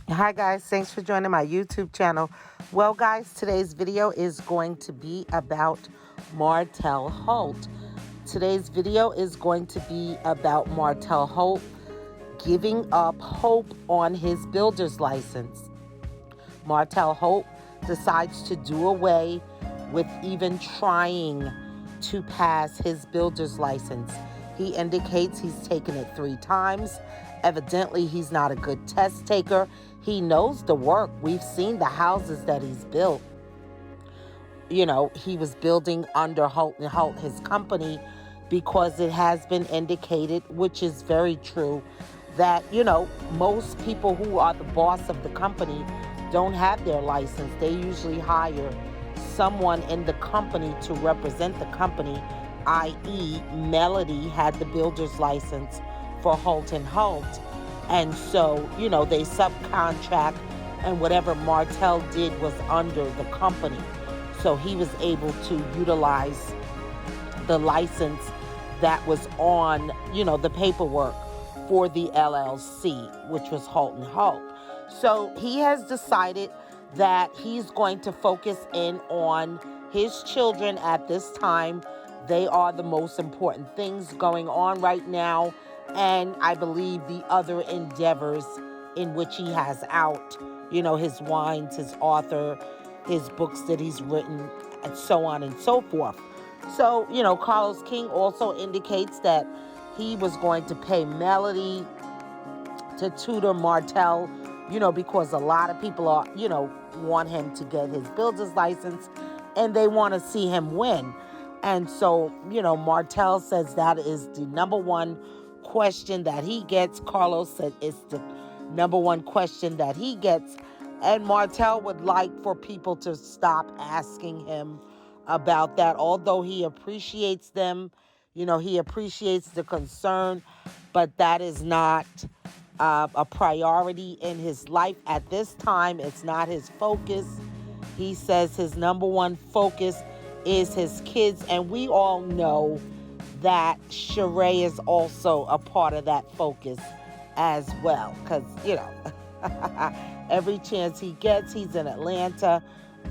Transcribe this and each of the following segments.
Hi guys, thanks for joining my YouTube channel. Well guys, today's video is going to be about Martel Holt. Today's video is going to be about Martel Holt giving up hope on his builder's license. Martel Holt decides to do away with even trying to pass his builder's license. He indicates he's taken it 3 times. Evidently, he's not a good test taker. He knows the work. We've seen the houses that he's built. You know, he was building under Holt & Holt, his company, because it has been indicated, which is very true, that, you know, most people who are the boss of the company don't have their license. They usually hire someone in the company to represent the company, i.e. Melody had the builder's license for Holt & Holt. And so, you know, they subcontract, and whatever Martel did was under the company. So he was able to utilize the license that was on, you know, the paperwork for the LLC, which was Holt & Holt. So he has decided that he's going to focus in on his children at this time. They are the most important things going on right now. And I believe the other endeavors in which he has out, you know, his wines, his author, his books that he's written, and so on and so forth. So, you know, Carlos King also indicates that he was going to pay Melody to tutor Martel, you know, because a lot of people are, you know, want him to get his builder's license and they want to see him win. And so, you know, Martel says that is the number one question that he gets. Carlos said it's the number one question that he gets. And Martel would like for people to stop asking him about that, although he appreciates them. You know, he appreciates the concern, but that is not a priority in his life at this time. It's not his focus. He says his number one focus is his kids, and we all know that Sheree is also a part of that focus as well, because, you know, every chance he gets, he's in Atlanta.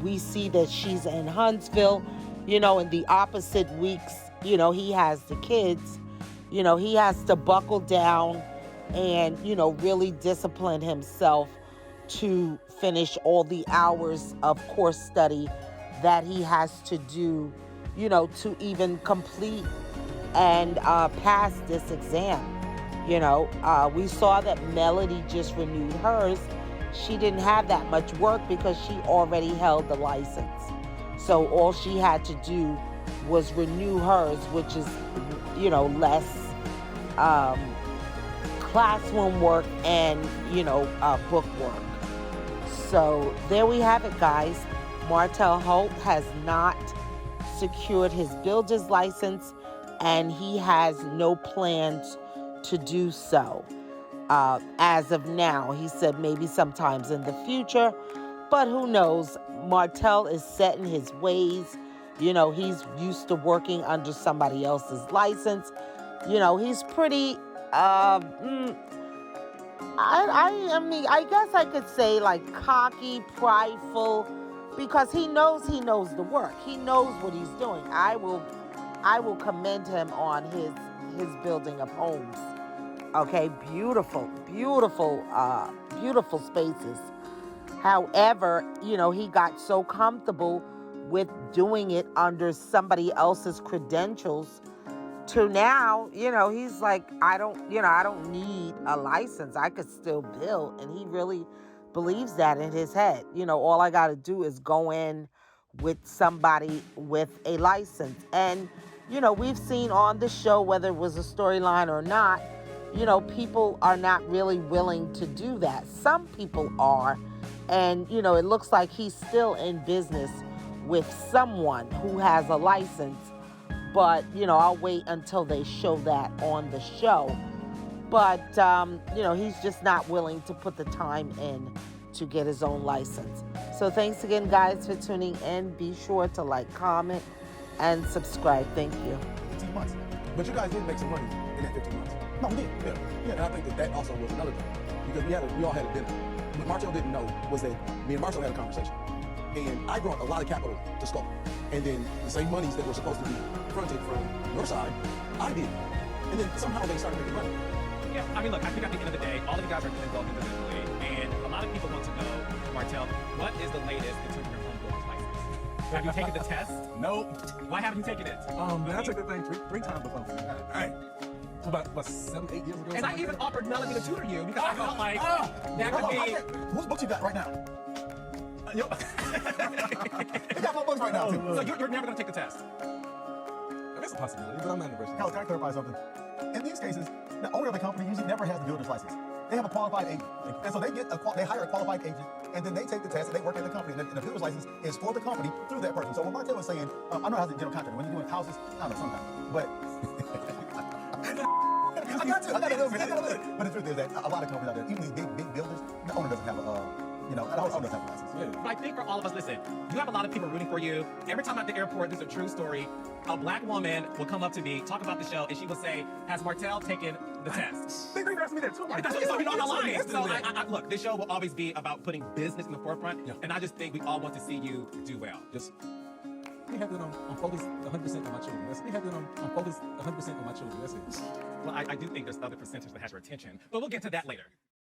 We see that she's in Huntsville. You know, in the opposite weeks, you know, he has the kids. You know, he has to buckle down and, you know, really discipline himself to finish all the hours of course study that he has to do, you know, to even complete and pass this exam. You know, we saw that Melody just renewed hers. She didn't have that much work because she already held the license. So all she had to do was renew hers, which is, you know, less classroom work and, you know, book work. So there we have it, guys. Martel Holt has not secured his builder's license, and he has no plans to do so. As of now, he said maybe sometimes in the future, but who knows? Martel is set in his ways. You know, he's used to working under somebody else's license. You know, he's pretty, I mean, I guess I could say like cocky, prideful, because he knows the work. He knows what he's doing. I will commend him on his building of homes. Okay, beautiful spaces. However, you know, he got so comfortable with doing it under somebody else's credentials to now, you know, he's like, I don't need a license. I could still build. And he really believes that in his head. You know, all I got to do is go in with somebody with a license. And, you know, we've seen on the show, whether it was a storyline or not, you know, people are not really willing to do that. Some people are. And, you know, it looks like he's still in business with someone who has a license. But, you know, I'll wait until they show that on the show. But, you know, he's just not willing to put the time in to get his own license. So thanks again, guys, for tuning in. Be sure to like, comment, and subscribe. Thank you. 15 months. But you guys did make some money in that 15 months. No, we did. Yeah. And I think that also was another thing. You because we all had a dinner. What Martel didn't know was that me and Martel had a conversation. And I brought a lot of capital to Skull. And then the same monies that were supposed to be fronted from your side, I did. And then somehow they started making money. Yeah, I mean, look, I think at the end of the day, all of you guys are involved individually, and a lot of people want to know, Martel, what is the latest in terms of your home builder's license? Have you taken the test? Nope. Why haven't you taken it? Man, I took that thing three times before. All right. So about 7, 8 years ago. And I even offered Melanie to tutor you because I felt like that could be... Whose books you got right now? You got my books right now, too. So you're never going to take the test? That's a possibility, but I'm not in the version. Can I clarify something? In these cases, the owner of the company usually never has the builder's license. They have a qualified agent. And so they hire a qualified agent, and then they take the test, and they work at the company. And the builder's license is for the company through that person. So when Martel was saying, I know how the general contractor, when you're doing houses, I don't know, sometimes. But I got a little bit. But the truth is that a lot of companies out there, even these big builders, the owner doesn't have the owner doesn't have a license. Yeah. But I think for all of us, listen, you have a lot of people rooting for you. Every time at the airport, this is a true story. A black woman will come up to me, talk about the show, and she will say, has Martel taken the test? They asked me that too. So you're not lying. So look, this show will always be about putting business in the forefront, and I just think we all want to see you do well. Just we have that on focus 100% on my children. We have that on focus 100% on my children. That's it. Well, I do think there's other percentage that has your attention, but we'll get to that later.